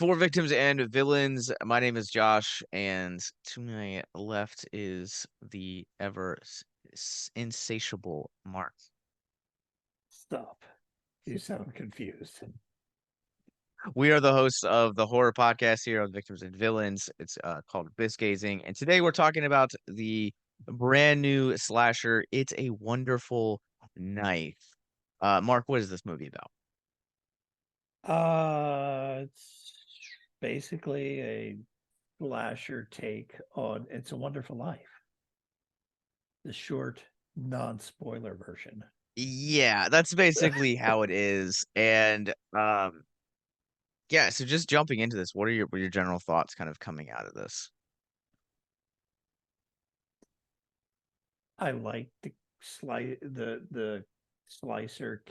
For victims and villains, my name is Josh, and to my left is the insatiable Mark. Stop. You sound confused. We are the hosts of the horror podcast here on Victims and Villains. It's called Abyss Gazing, and today we're talking about the brand new slasher. It's a Wonderful Knife. Mark, what is this movie about? It's basically a slasher take on It's a Wonderful Life, the short, non-spoiler version. Yeah, that's basically how it is, and yeah, so just jumping into this, what are your general thoughts kind of coming out of this? I like the the slasher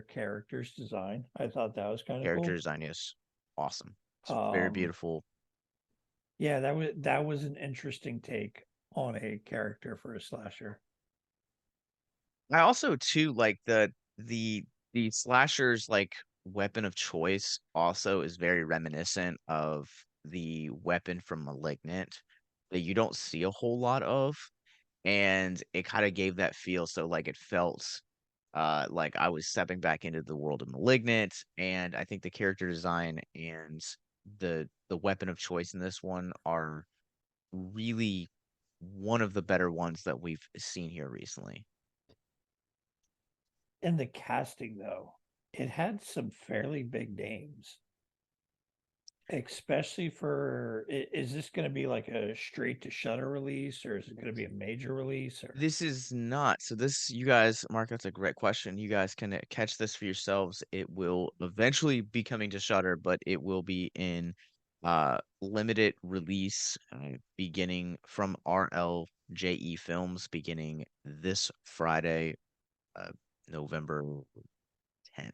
characters design. I thought that was kind of Character cool. design is awesome. It's very Um, beautiful. yeah, that was an interesting take on a character for a slasher. I also too like the slasher's like weapon of choice also is very reminiscent of the weapon from Malignant that you don't see a whole lot of, and it kind of gave that feel. So like it felt like I was stepping back into the world of Malignant, and I think the character design and the weapon of choice in this one are really one of the better ones that we've seen here recently. In the casting, though, it had some fairly big names, especially for is this going to be like a straight to Shutter release or is it going to be a major release or This is not. So this, you guys, Mark, that's a great question. You guys can catch this for yourselves. It will eventually be coming to Shudder, but it will be in limited release beginning from RLJE Films beginning this Friday, uh, November 10th.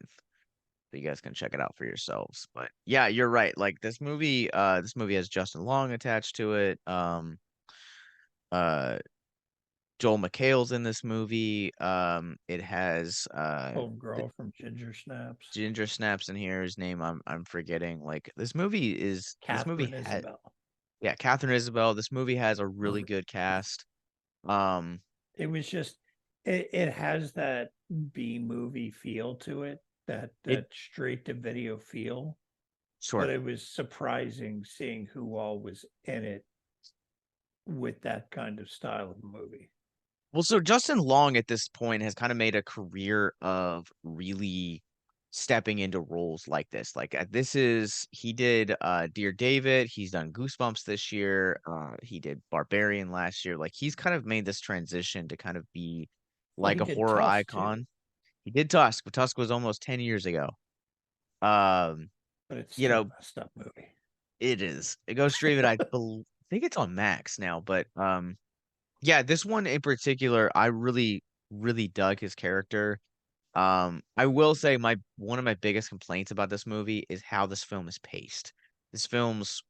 So you guys can check it out for yourselves. But yeah, you're right. Like this movie has Justin Long attached to it. Uh Joel McHale's in this movie. It has the homegirl from Ginger Snaps? Ginger Snaps in here. His name I'm forgetting. Like this movie Catherine had Isabel. yeah, Catherine Isabel. This movie has a really good cast. Um, It was just it has that B movie feel to it, it that straight to video feel, but sure. it was surprising seeing who all was in it with that kind of style of movie. Well, so Justin Long at this point has kind of made a career of really stepping into roles like this. Like this is he did Dear David, he's done Goosebumps this year, he did Barbarian last year. Like he's kind of made this transition to kind of be Well, like he a did horror Tusk too, icon. He did Tusk, but Tusk was almost 10 years ago. Um, but it's you still a know, messed up movie. it is. It goes streaming. Think it's on Max now, but yeah, this one in particular, I really, really dug his character. I will say my one of my biggest complaints about this movie is how this film is paced. This film's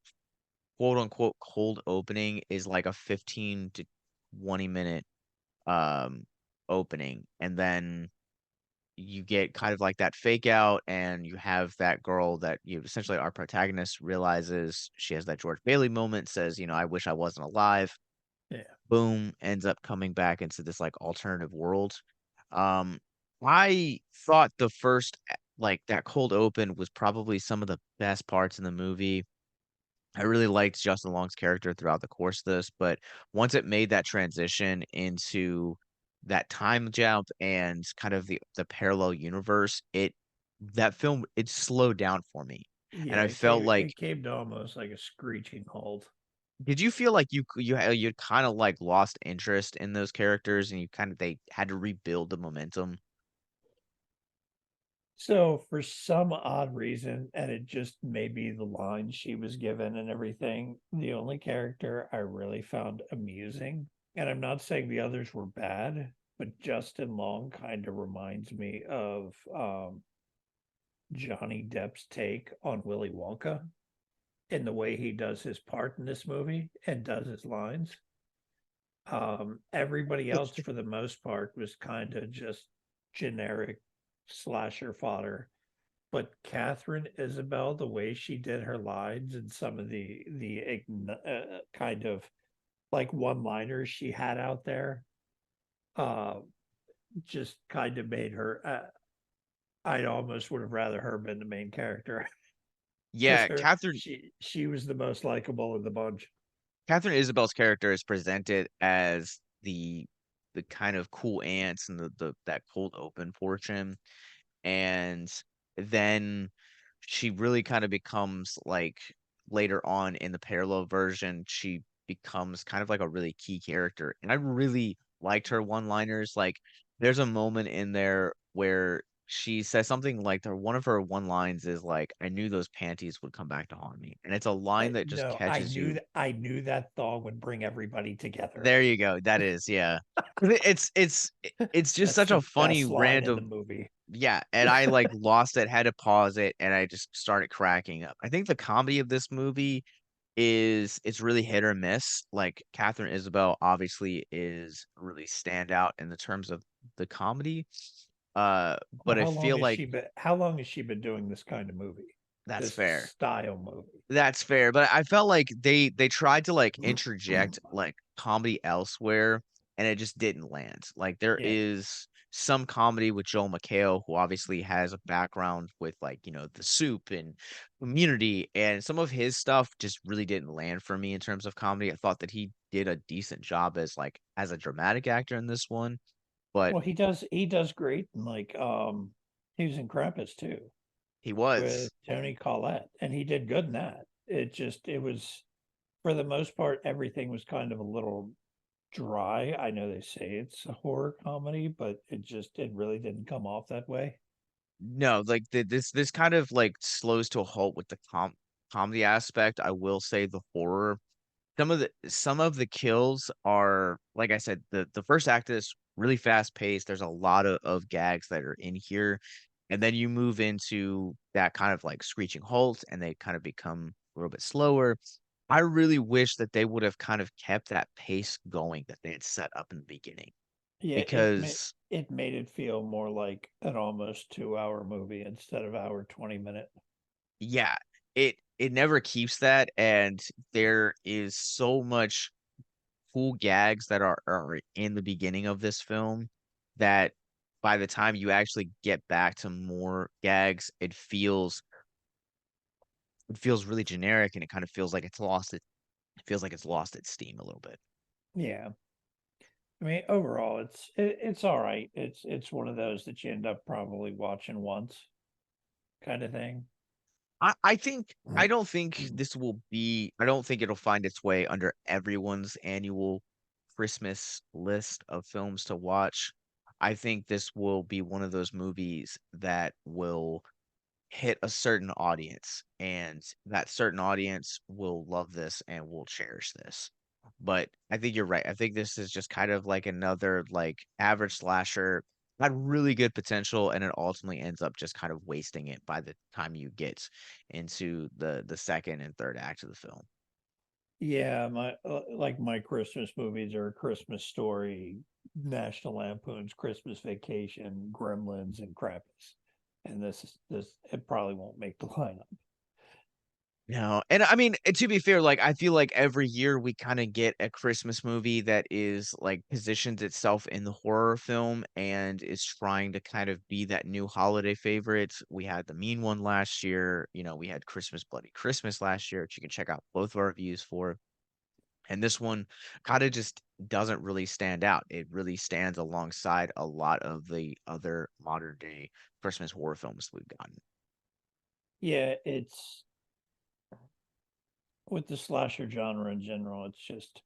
quote unquote cold opening is like a 15 to 20 minute um opening, and then you get kind of like that fake out, and you have that girl that you essentially our protagonist realizes she has that George Bailey moment, says, I wish I wasn't alive. Yeah. Boom, ends up coming back into this like alternative world. Um, I thought the first like that cold open was probably some of the best parts in the movie. I really liked Justin Long's character throughout the course of this, but once it made that transition into that time jump and kind of the parallel universe, that film it slowed down for me. And Yeah, I it felt came like it came to almost like a screeching halt. did you feel like you kind of like lost interest in those characters and you kind of they had to rebuild the momentum? So for some odd reason, and it just may be the line she was given and everything, the only character I really found amusing, and I'm not saying the others were bad, but Justin Long kind of reminds me of Johnny Depp's take on Willy Wonka in the way he does his part in this movie and does his lines. Everybody else, for the most part, was kind of just generic slasher fodder. but Catherine Isabel, the way she did her lines and some of the kind of like one-liners she had out there, uh, just kind of made her. I'd almost would have rather her been the main character because Yeah, her she was the most likable of the bunch. Catherine Isabel's character is presented as the kind of cool ants and the that cold open portion, and then she really kind of becomes like later on in the parallel version, she becomes kind of like a really key character. And I really liked her one-liners. Like there's a moment in there where she says something like one of her one lines is like, I knew those panties would come back to haunt me. And it's a line that just No, catches you. I knew that thought would bring everybody together. There you go. That is, yeah. 'Cause it's just That's such a the funny best line in the random. movie. Yeah, and I like lost it, had to pause it, and I just started cracking up. I think the comedy of this movie is it's really hit or miss. Like Catherine Isabel obviously is really standout in the terms of the comedy. Well, But I feel like how long has she been doing this kind of movie? that's This fair. style movie. That's fair, but I felt like they tried to like interject like comedy elsewhere and it just didn't land. Like there Yeah. is some comedy with Joel McHale who obviously has a background with like, The Soup and Community and some of his stuff just really didn't land for me in terms of comedy. I thought that he did a decent job as like as a dramatic actor in this one, but Well, he does great and like he was in Krampus too he with was. Tony Collette and he did good in that. It was for the most part everything was kind of a little dry. I know they say it's a horror comedy, but it really didn't come off that way. No, like this kind of like slows to a halt with the comedy aspect. I will say the horror. Some of the kills are like I said, the first act is really fast paced. There's a lot of gags that are in here, and then you move into that kind of like screeching halt, and they kind of become a little bit slower. I really wish that they would have kind of kept that pace going that they had set up in the beginning Yeah, because it made it feel more like an almost 2 hour movie instead of hour 20 minute. yeah, it never keeps that, and there is so much cool gags that are in the beginning of this film that by the time you actually get back to more gags, it feels really generic and it kind of feels like it feels like it's lost its steam a little bit. Yeah. I mean, overall, it's all right. It's one of those that you end up probably watching once, kind of thing. I don't think it'll find its way under everyone's annual Christmas list of films to watch. I think this will be one of those movies that will hit a certain audience, and that certain audience will love this and will cherish this. But I think you're right. I think this is just kind of like another like average slasher, had really good potential, and it ultimately ends up just kind of wasting it by the time you get into the second and third act of the film. Yeah, my like my Christmas movies are Christmas Story, National Lampoon's Christmas Vacation, Gremlins, and Krampus. And this it probably won't make the lineup. No, and I mean, to be fair, like I feel like every year we kind of get a Christmas movie that is like positions itself in the horror film and is trying to kind of be that new holiday favorite. We had the Mean One last year, we had Christmas Bloody Christmas last year, which you can check out both of our reviews for. And this one kind of just doesn't really stand out. It really stands alongside a lot of the other modern day Christmas horror films we've gotten. Yeah, it's with the slasher genre in general, it's just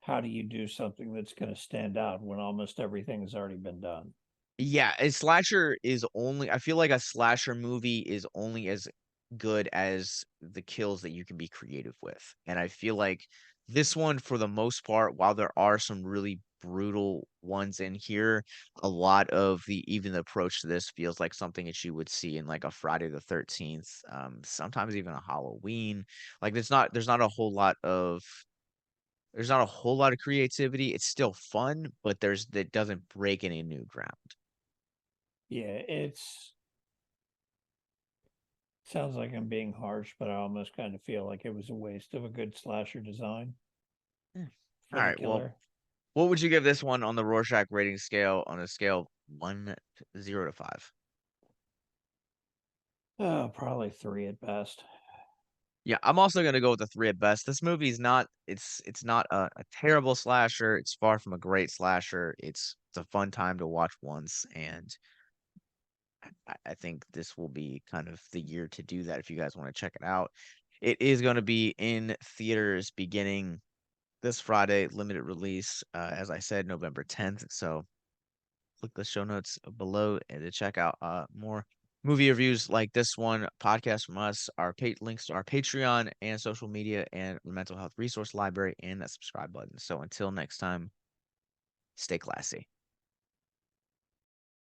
how do you do something that's going to stand out when almost everything has already been done? Yeah, I feel like a slasher movie is only as good as the kills that you can be creative with. And I feel like this one, for the most part, while there are some really brutal ones in here, a lot of even the approach to this feels like something that you would see in like a Friday the 13th, sometimes even a Halloween. Like there's not a whole lot of creativity. It's still fun, but that doesn't break any new ground. Yeah, Sounds like I'm being harsh, but I almost kind of feel like it was a waste of a good slasher design Yeah. All for the right. Well, killer. what would you give this one on the Rorschach rating scale on a scale 1 0 to 5? Oh, probably three at best. Yeah, I'm also gonna go with a 3 at best. This movie is not it's not a terrible slasher. It's far from a great slasher. It's a fun time to watch once, and I think this will be kind of the year to do that if you guys want to check it out. It is going to be in theaters beginning this Friday, limited release, as I said, November 10th. So click the show notes below and to check out more movie reviews like this one, podcast from us, our links to our Patreon and social media and the mental health resource library and that subscribe button. So until next time, stay classy.